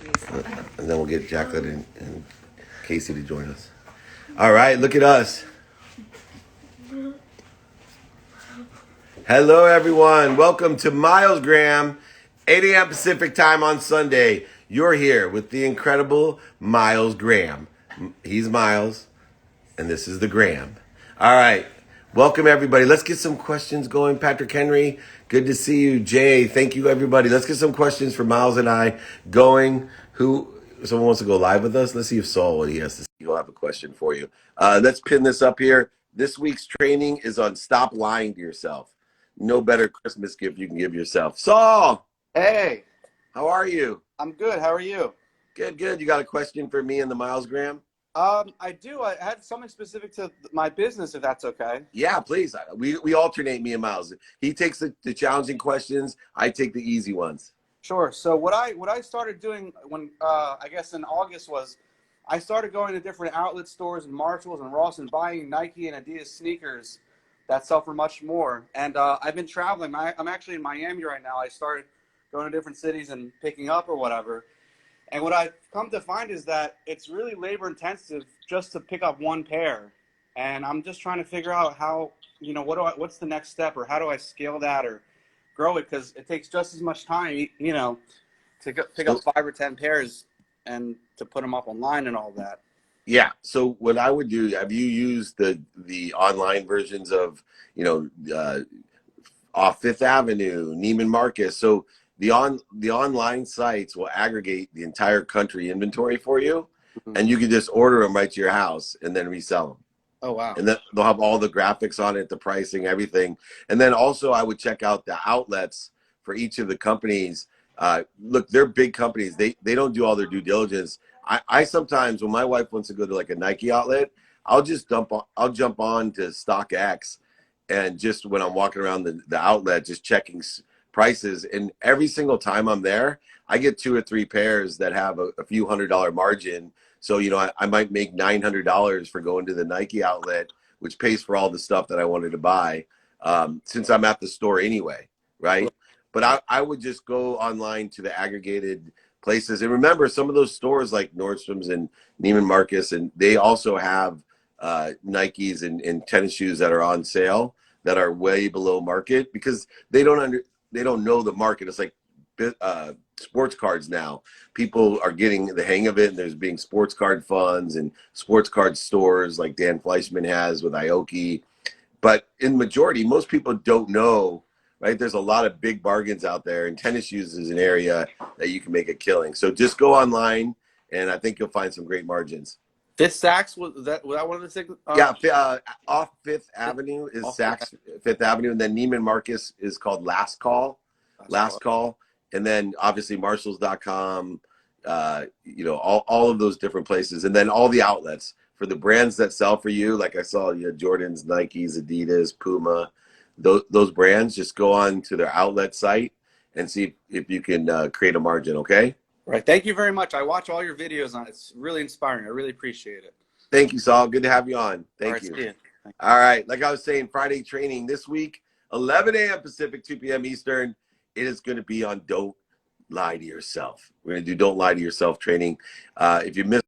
And then we'll get Jaclyn and Casey to join us. All right, look at us. Hello, everyone. Welcome to Miles Graham, 8 a.m. Pacific time on Sunday. You're here with the incredible Miles Graham. He's Miles, and this is the Graham. All right. Welcome, everybody. Let's get some questions going. Patrick Henry, good to see you. Jay, thank you, everybody. Let's get some questions for Miles and I going. Someone wants to go live with us? Let's see if Saul, what he has to say. He'll have a question for you. Let's pin this up here. This week's training is on stop lying to yourself. No better Christmas gift you can give yourself. Saul! Hey! How are you? I'm good. How are you? Good, good. You got a question for me and the Miles Graham? I do. I had something specific to my business, if that's okay. Yeah, please. We alternate, me and Miles. He takes the challenging questions. I take the easy ones. Sure. So what I started doing when I guess in August was I started going to different outlet stores and Marshalls and Ross and buying Nike and Adidas sneakers that sell for much more. And I've been traveling. I'm actually in Miami right now. I started going to different cities and picking up or whatever. And what I've come to find is that it's really labor intensive just to pick up one pair. And I'm just trying to figure out how, what's the next step, or how do I scale that or grow it? Because it takes just as much time, to pick up 5 or 10 pairs and to put them up online and all that. Yeah. So what I would do, have you used the online versions of, off Fifth Avenue, Neiman Marcus? So the online sites will aggregate the entire country inventory for you, and you can just order them right to your house and then resell them. Oh, wow. And then they'll have all the graphics on it, the pricing, everything. And then also I would check out the outlets for each of the companies. Look, they're big companies. They don't do all their due diligence. I sometimes, when my wife wants to go to like a Nike outlet, I'll jump on to StockX, and just when I'm walking around the outlet, just checking prices. And every single time I'm there, I get 2 or 3 pairs that have a few $100 margin. So, I might make $900 for going to the Nike outlet, which pays for all the stuff that I wanted to buy, since I'm at the store anyway, right? But I would just go online to the aggregated places. And remember, some of those stores like Nordstrom's and Neiman Marcus, and they also have Nikes and tennis shoes that are on sale that are way below market, because they don't know the market. It's like sports cards now. People are getting the hang of it, and there's being sports card funds and sports card stores like Dan Fleischman has with Aoki. But in majority, most people don't know, right? There's a lot of big bargains out there, and tennis shoes is an area that you can make a killing. So just go online, and I think you'll find some great margins. Fifth Saks, was that one of the things? Yeah, off Fifth Avenue is Saks Fifth Avenue, and then Neiman Marcus is called Last Call. And then obviously Marshalls.com, all of those different places, and then all the outlets for the brands that sell for you. Like I saw, Jordans, Nikes, Adidas, Puma, those brands. Just go on to their outlet site and see if you can create a margin. Okay. Right. Thank you very much. I watch all your videos on it. It's really inspiring. I really appreciate it. Thank you, Saul. Good to have you on. Thank you. See you. All right. Like I was saying, Friday training this week, 11 a.m. Pacific, 2 p.m. Eastern. It is going to be on Don't Lie to Yourself. We're going to do Don't Lie to Yourself training. If you missed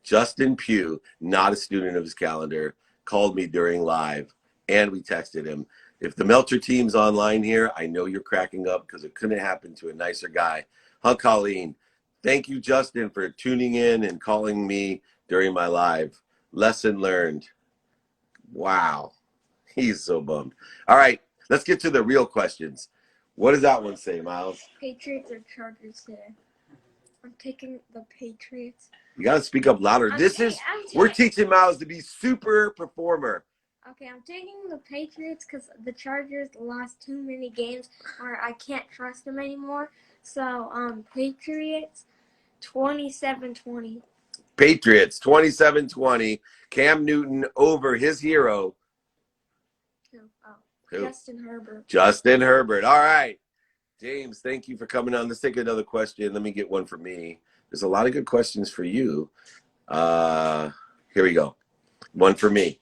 Justin Pugh, not a student of his calendar, called me during live, and we texted him. If the Meltzer team's online here, I know you're cracking up, because it couldn't happen to a nicer guy. Huh, Colleen? Thank you, Justin, for tuning in and calling me during my live. Lesson learned. Wow. He's so bummed. All right, let's get to the real questions. What does that one say, Miles? Patriots or Chargers today? I'm taking the Patriots. You got to speak up louder. We're teaching Miles to be super performer. Okay, I'm taking the Patriots because the Chargers lost too many games where I can't trust them anymore. So, Patriots 27-20. Patriots 27-20. Cam Newton over his hero. Justin Herbert. Justin Herbert. All right. James, thank you for coming on. Let's take another question. Let me get one for me. There's a lot of good questions for you. Here we go. One for me.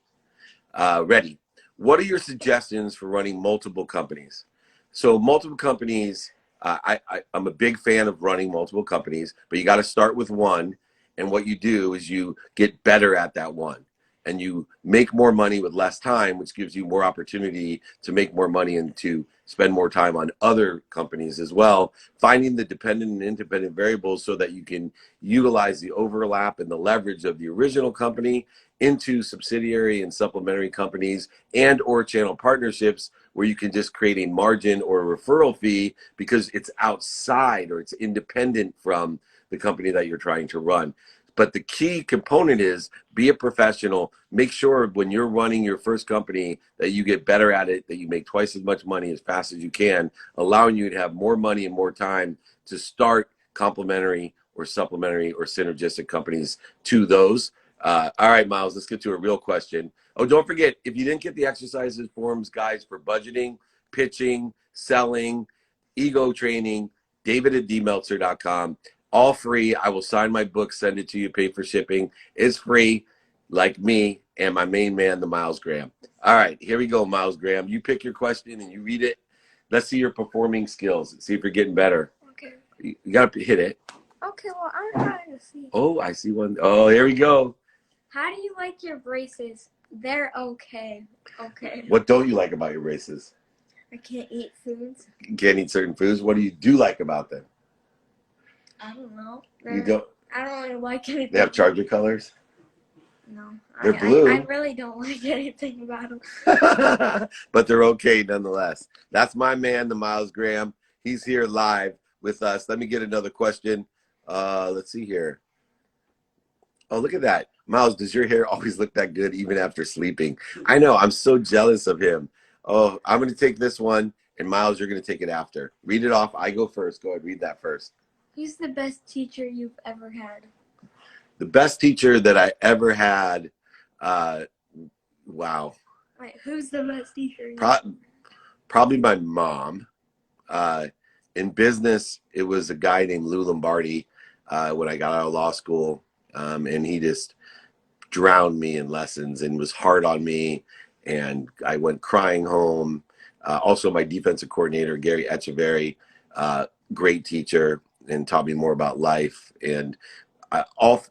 Ready. What are your suggestions for running multiple companies? So multiple companies, I'm a big fan of running multiple companies, but you got to start with one. And what you do is you get better at that one. And you make more money with less time, which gives you more opportunity to make more money and to spend more time on other companies as well. Finding the dependent and independent variables so that you can utilize the overlap and the leverage of the original company into subsidiary and supplementary companies and or channel partnerships where you can just create a margin or a referral fee because it's outside or it's independent from the company that you're trying to run. But the key component is be a professional. Make sure when you're running your first company that you get better at it, that you make twice as much money as fast as you can, allowing you to have more money and more time to start complementary or supplementary or synergistic companies to those. All right, Miles, let's get to a real question. Oh, don't forget, if you didn't get the exercises, forms, guides for budgeting, pitching, selling, ego training, david@dmeltzer.com. All free. I will sign my book, send it to you, pay for shipping. It's free, like me and my main man, the Miles Graham. All right, here we go, Miles Graham. You pick your question and you read it. Let's see your performing skills. See if you're getting better. Okay. You got to hit it. Okay, well, I'm trying to see. Oh, I see one. Oh, here we go. How do you like your braces? They're okay. Okay. What don't you like about your braces? I can't eat foods. You can't eat certain foods. What do you do like about them? I don't know. You don't? I don't really like anything. They have Charger colors? No. They're blue. I really don't like anything about them. But they're okay nonetheless. That's my man, the Miles Graham. He's here live with us. Let me get another question. Let's see here. Oh, look at that. Miles, does your hair always look that good even after sleeping? I know. I'm so jealous of him. Oh, I'm going to take this one, and Miles, you're going to take it after. Read it off. I go first. Go ahead. Read that first. Who's the best teacher you've ever had? The best teacher that I ever had, wow. Wait, who's the best teacher? Probably my mom. In business, it was a guy named Lou Lombardi when I got out of law school, and he just drowned me in lessons and was hard on me, and I went crying home. Also, my defensive coordinator, Gary Echeverry, great teacher, and taught me more about life. And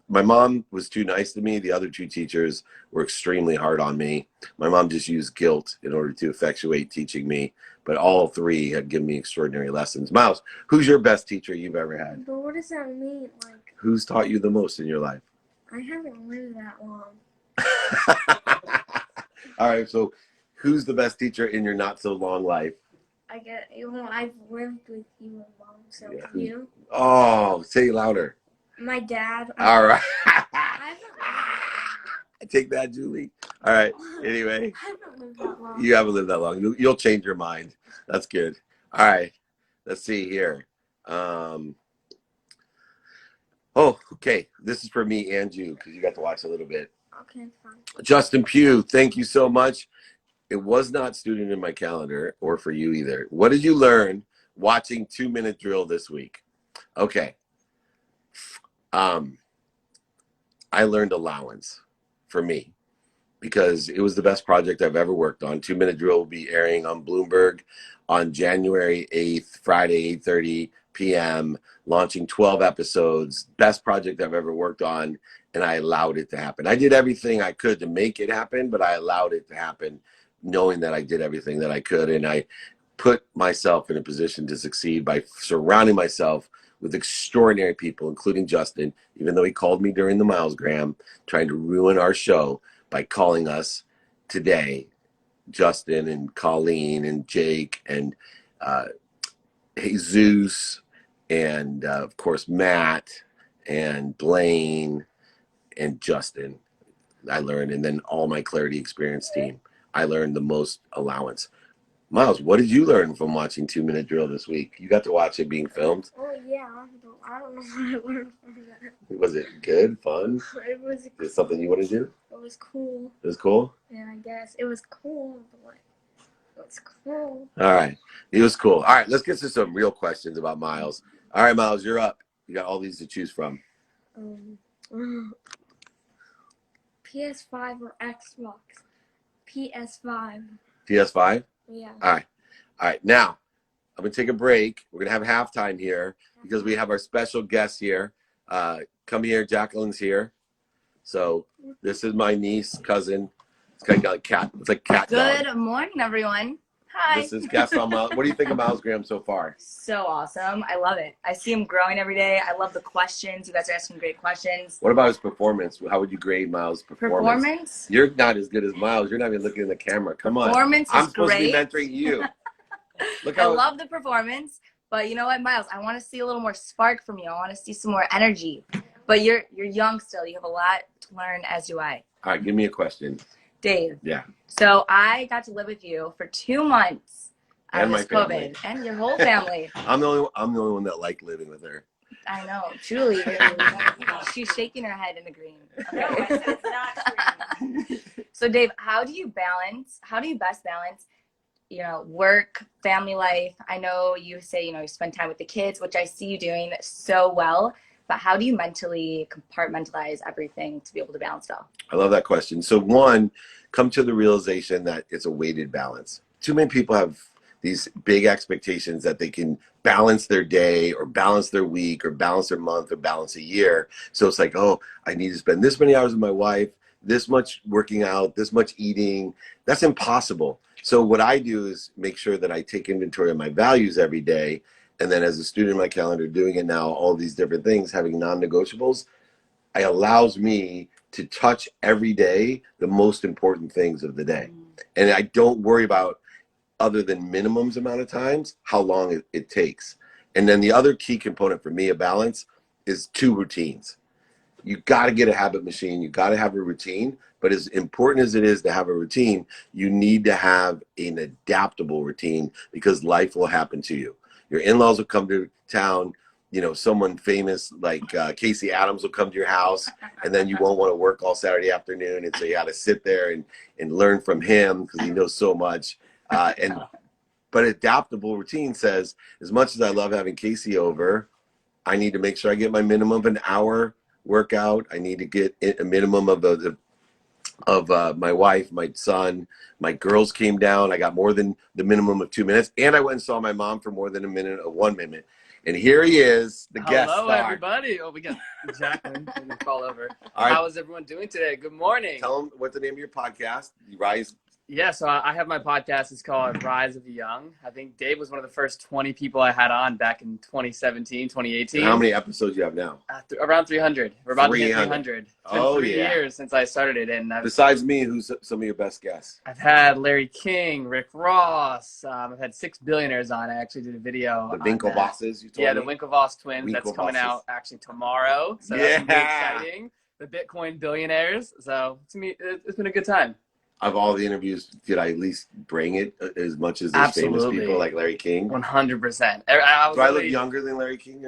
my mom was too nice to me. The other two teachers were extremely hard on me. My mom just used guilt in order to effectuate teaching me, but all three had given me extraordinary lessons. Miles, who's your best teacher you've ever had? But what does that mean? Like, who's taught you the most in your life? I haven't lived that long. All right, so who's the best teacher in your not so long life? I get, well, I've lived with you and Mom, so Yeah. you. Oh, say it louder. My dad. All right. I Take that, Julie. All right. Anyway, haven't lived that long. you haven't lived that long. You'll change your mind. That's good. All right. Let's see here. Oh, okay. This is for me and you because you got to watch a little bit. Okay, fine. Justin Pugh, thank you so much. It was not student in my calendar or for you either. What did you learn watching 2 Minute Drill this week? Okay. I learned allowance for me because it was the best project I've ever worked on. 2 Minute Drill will be airing on Bloomberg on January 8th, Friday, 8:30 p.m., launching 12 episodes. Best project I've ever worked on, and I allowed it to happen. I did everything I could to make it happen, but I allowed it to happen, knowing that I did everything that I could, and I put myself in a position to succeed by surrounding myself with extraordinary people, including Justin, even though he called me during the Miles Graham, trying to ruin our show by calling us today, Justin and Colleen and Jake and Jesus and, of course, Matt and Blaine and Justin. I learned, and then all my Clarity Experience team. I learned the most allowance. Miles, what did you learn from watching 2 Minute Drill this week? You got to watch it being filmed. Oh yeah, I don't know what I learned from that. Was it good, fun? It was. Is it something you want to do? It was cool. It was cool? Yeah, I guess it was cool, but was cool. All right. He was cool. All right, let's get to some real questions about Miles. All right, Miles, you're up. You got all these to choose from. PS5 or Xbox? PS5. PS5? Yeah. All right. All right. Now, I'm going to take a break. We're going to have halftime here because we have our special guest here. Come here. Jaclyn's here. So this is my niece, cousin. It's kind of got a cat. It's like cat dog. Good morning, everyone. Hi. This is Gaston Miles. What do you think of Miles Graham so far? So awesome. I love it. I see him growing every day. I love the questions. You guys are asking great questions. What about his performance? How would you grade Miles' performance? Performance? You're not as good as Miles. You're not even looking in the camera. Come on. Performance I'm is supposed great. to be mentoring you. Look I how love the performance, but you know what, Miles? I want to see a little more spark from you. I want to see some more energy. But you're young still. You have a lot to learn, as do I. All right, give me a question. Dave. Yeah. So I got to live with you for 2 months. And my this family. COVID, and your whole family. I'm the only one that liked living with her. I know, truly. She's shaking her head in agreeing. Okay. No, I said it's not true. So Dave, how do you best balance, work, family life? I know you say, you spend time with the kids, which I see you doing so well, but how do you mentally compartmentalize everything to be able to balance it all? I love that question. So one, come to the realization that it's a weighted balance. Too many people have these big expectations that they can balance their day or balance their week or balance their month or balance a year. So it's like, oh, I need to spend this many hours with my wife, this much working out, this much eating. That's impossible. So what I do is make sure that I take inventory of my values every day. And then as a student in my calendar, doing it now, all these different things, having non-negotiables, it allows me to touch every day the most important things of the day. And I don't worry about, other than minimums amount of times, how long it takes. And then the other key component for me of balance is 2 routines. You got to get a habit machine. You got to have a routine. But as important as it is to have a routine, you need to have an adaptable routine because life will happen to you. Your in-laws will come to town. Someone famous like Casey Adams will come to your house, and then you won't want to work all Saturday afternoon. And so you got to sit there and learn from him because he knows so much. But adaptable routine says, as much as I love having Casey over, I need to make sure I get my minimum of an hour workout. I need to get a minimum of my wife, my son, my girls came down. I got more than the minimum of 2 minutes, and I went and saw my mom for more than a minute of 1 minute. And here he is, the guest star. Hello, everybody. Oh, we got Jaclyn. We can call over. All right. How is everyone doing today? Good morning. Tell them what the name of your podcast, Rise. Yeah, so I have my podcast. It's called Rise of the Young. I think Dave was one of the first 20 people I had on back in 2017, 2018. And how many episodes you have now? Around 300. We're about to hit 300. 300. It's been 3 years since I started it. And Besides me, who's some of your best guests? I've had Larry King, Rick Ross. I've had 6 billionaires on. I actually did a video. The Winklevosses, you told me? Yeah, the Winklevoss twins. That's coming Winklevosses. out actually tomorrow. So that's going to be exciting. The Bitcoin billionaires. So it's been a good time. Of all the interviews, did I at least bring it as much as those famous people like Larry King? 100%. Do I look younger than Larry King?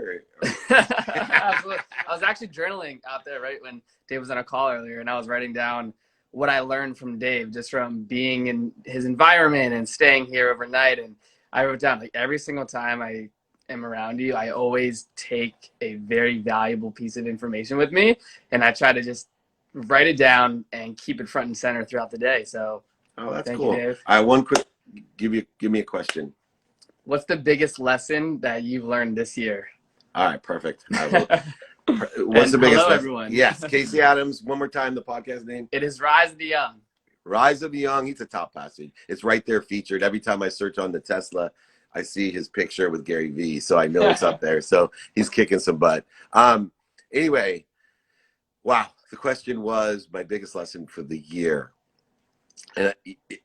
Absolutely. I was actually journaling out there right when Dave was on a call earlier, and I was writing down what I learned from Dave just from being in his environment and staying here overnight. And I wrote down, like, every single time I am around you, I always take a very valuable piece of information with me, and I try to just write it down and keep it front and center throughout the day. So, that's thank cool. you, Dave. All right, one quick, give me a question. What's the biggest lesson that you've learned this year? All right, perfect. What's the biggest hello, lesson? everyone. Yes, Casey Adams. One more time, the podcast name. It is Rise of the Young. Rise of the Young. He's a top passage. It's right there featured. Every time I search on the Tesla, I see his picture with Gary Vee, so I know it's up there. So he's kicking some butt. Anyway, wow. The question was my biggest lesson for the year. And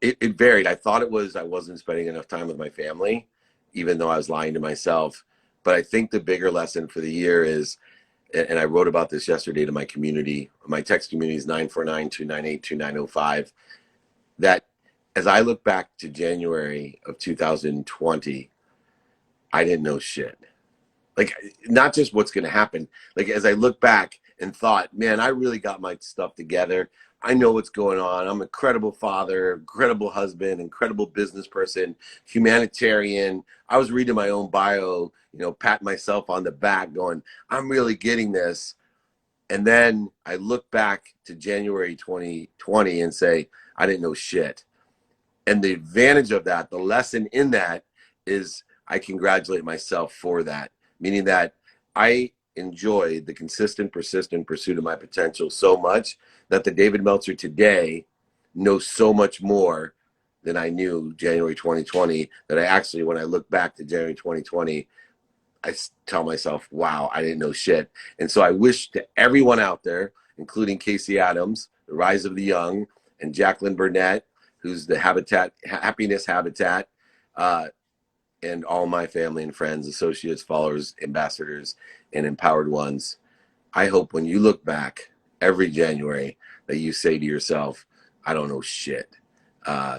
it varied. I thought it was I wasn't spending enough time with my family, even though I was lying to myself. But I think the bigger lesson for the year is, and I wrote about this yesterday to my community, my text community is 949-298-2905, that as I look back to January of 2020, I didn't know shit. Like, not just what's going to happen. Like, as I look back and thought, man, I really got my stuff together. I know what's going on. I'm an incredible father, incredible husband, incredible business person, humanitarian. I was reading my own bio, patting myself on the back going, I'm really getting this. And then I look back to January 2020 and say, I didn't know shit. And the advantage of that, the lesson in that is I congratulate myself for that, meaning that I enjoy the consistent, persistent pursuit of my potential so much that the David Meltzer today knows so much more than I knew January 2020, that I actually, when I look back to January 2020, I tell myself, wow, I didn't know shit. And so I wish to everyone out there, including Casey Adams, The Rise of the Young, and Jaclyn Burnett, who's the Happiness Habitat, and all my family and friends, associates, followers, ambassadors, and empowered ones. I hope when you look back every January that you say to yourself, I don't know shit.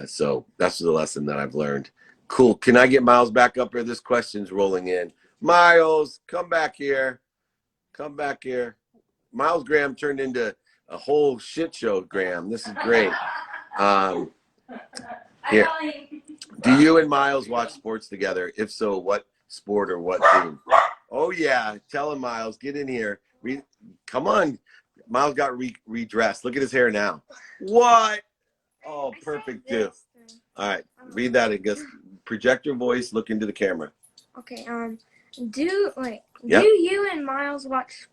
So that's the lesson that I've learned. Cool. Can I get Miles back up here? This question's rolling in. Miles, come back here. Come back here. Miles Graham turned into a whole shit show, Graham. This is great. Here. Do you and Miles watch sports together? If so, what sport or what team? Oh, yeah. Tell him, Miles. Get in here. Come on. Miles got redressed. Look at his hair now. What? Oh, perfect, too. All right. Read that, I guess. Project your voice. Look into the camera. Okay. Do you and Miles watch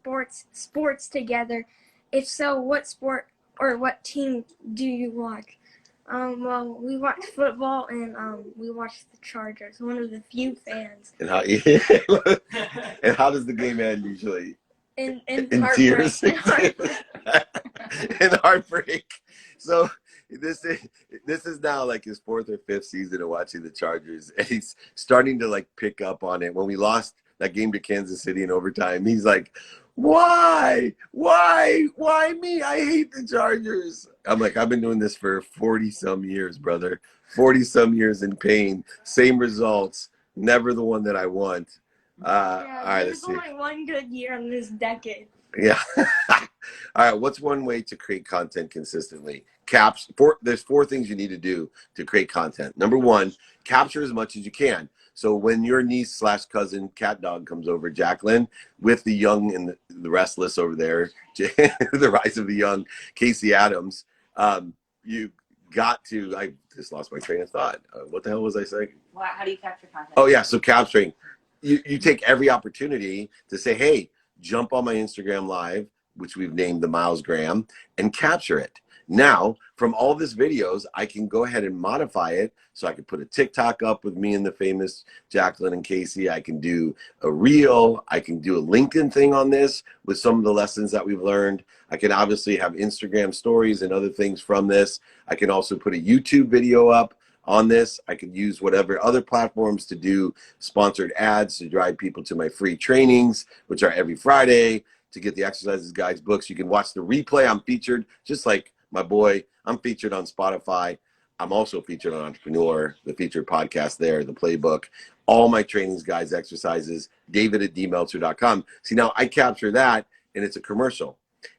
sports together? If so, what sport or what team do you watch? Well, we watch football and we watch the Chargers. One of the few fans. And how does the game end usually? In tears. In heartbreak. In heartbreak. So this is now like his 4th or 5th season of watching the Chargers, and he's starting to like pick up on it. When we lost that game to Kansas City in overtime, he's like, why me? I hate the Chargers. I'm like, I've been doing this for 40 some years, brother. 40 some years in pain, same results, never the one that I want. All right, let's see. There's only one good year in this decade. Yeah. All right. What's one way to create content consistently? There's 4 things you need to do to create content. Number 1, capture as much as you can. So when your niece/cousin cat dog comes over, Jaclyn, with the young and the restless over there, The Rise of the Young, Casey Adams, you got to, I just lost my train of thought. What the hell was I saying? How do you capture content? Oh, yeah. So capturing, you take every opportunity to say, hey, jump on my Instagram live, which we've named the Miles Graham, and capture it. Now, from all this videos, I can go ahead and modify it. So I can put a TikTok up with me and the famous Jaclyn and Casey. I can do a reel. I can do a LinkedIn thing on this with some of the lessons that we've learned. I can obviously have Instagram stories and other things from this. I can also put a YouTube video up on this. I could use whatever other platforms to do sponsored ads to drive people to my free trainings, which are every Friday, to get the exercises, guides, books. You can watch the replay. I'm featured, just like my boy. I'm featured on Spotify. I'm also featured on Entrepreneur, the featured podcast there, the playbook, all my trainings, guides, exercises, david@dmeltzer.com. See, now I capture that and it's a commercial.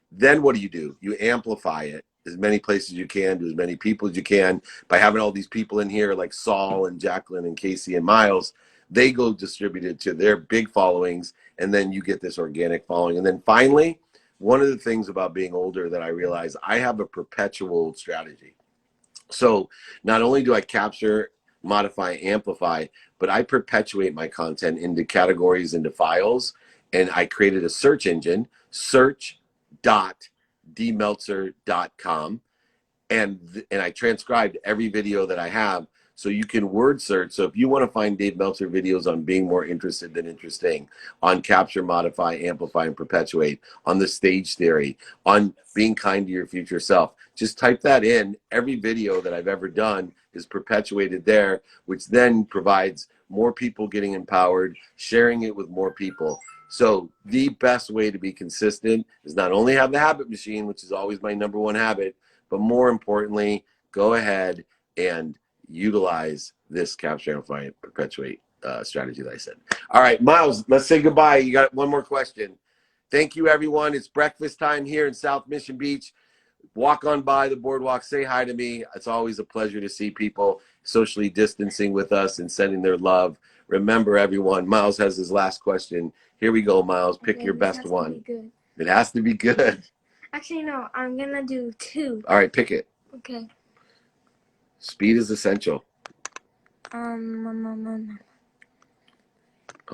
Then what do? You amplify it as many places as you can, to as many people as you can. By having all these people in here like Saul and Jaclyn and Casey and Miles, they go distributed to their big followings, and then you get this organic following. And then finally, one of the things about being older that I realize, I have a perpetual strategy. So not only do I capture, modify, amplify, but I perpetuate my content into categories, into files, and I created a search engine, search.dmeltzer.com, and I transcribed every video that I have, so you can word search. So if you want to find Dave Meltzer videos on being more interested than interesting, on capture, modify, amplify, and perpetuate, on the stage theory, on being kind to your future self, just type that in. Every video that I've ever done is perpetuated there, which then provides more people getting empowered, sharing it with more people. So the best way to be consistent is not only have the habit machine, which is always my number 1 habit, but more importantly, go ahead and utilize this capture, amplify, and perpetuate strategy that I said. All right, Miles, let's say goodbye. You got one more question. Thank you, everyone. It's breakfast time here in South Mission Beach. walk on by the boardwalk, say hi to me. It's always a pleasure to see people socially distancing with us and sending their love. Remember, everyone, Miles has his last question. Here we go, Miles. Pick your best one. It has to be good. Actually, no, I'm going to do 2. All right, pick it. Okay. Speed is essential. Come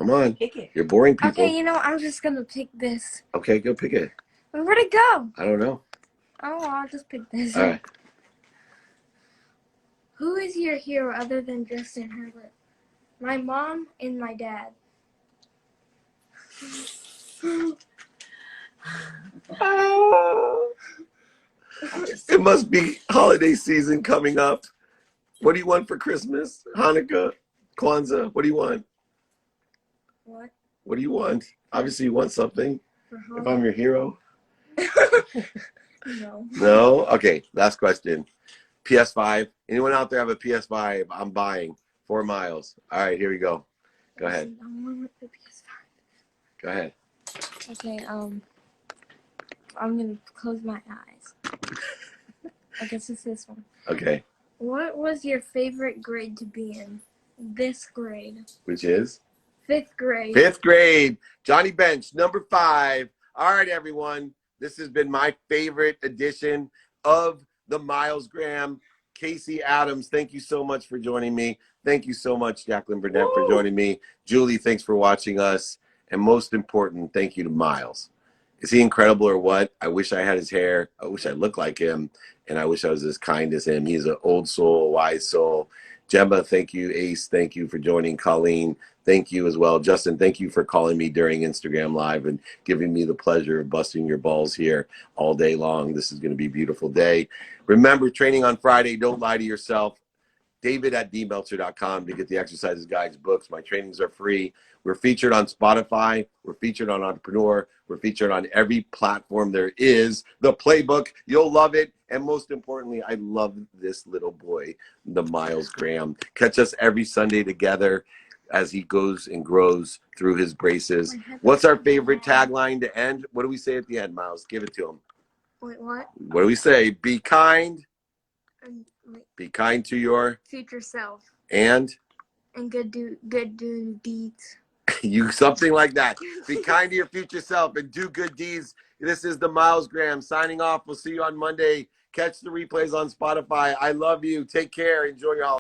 on. Pick it. You're boring people. Okay, I'm just going to pick this. Okay, go pick it. Where'd it go? I don't know. Oh, well, I'll just pick this. All right. Who is your hero other than Justin Herbert? My mom and my dad. It must be holiday season coming up. What do you want for Christmas? Hanukkah? Kwanzaa? What do you want? What? What do you want? Obviously, you want something. If I'm your hero. No. No? Okay, last question. PS5. Anyone out there have a PS5? I'm buying. 4 miles. All right, here we go. Go ahead. Go ahead. Okay, I'm gonna close my eyes. I guess it's this one. Okay. What was your favorite grade to be in? This grade. Which is? 5th grade. 5th grade. Johnny Bench, number 5. All right, everyone. This has been my favorite edition of the Miles Graham. Casey Adams, thank you so much for joining me. Thank you so much, Jaclyn Burnett, for joining me. Julie, thanks for watching us. And most important, thank you to Miles. Is he incredible or what? I wish I had his hair. I wish I looked like him. And I wish I was as kind as him. He's an old soul, a wise soul. Gemma, thank you. Ace, thank you for joining. Colleen, thank you as well. Justin, thank you for calling me during Instagram Live and giving me the pleasure of busting your balls here all day long. This is going to be a beautiful day. Remember, training on Friday. Don't lie to yourself. David@dmeltzer.com to get the exercises, guides, books. My trainings are free. We're featured on Spotify. We're featured on Entrepreneur. We're featured on every platform there is. The playbook, you'll love it. And most importantly, I love this little boy, the Miles Graham. Catch us every Sunday together as he goes and grows through his braces. What's our favorite tagline to end? What do we say at the end, Miles? Give it to him. Wait, what? What do we say? Be kind. Wait, Be kind to your future self. and good do deeds. you something like that. Be kind to your future self and do good deeds. This is the Miles Graham signing off. We'll see you on Monday. Catch the replays on Spotify. I love you. Take care. Enjoy your holiday.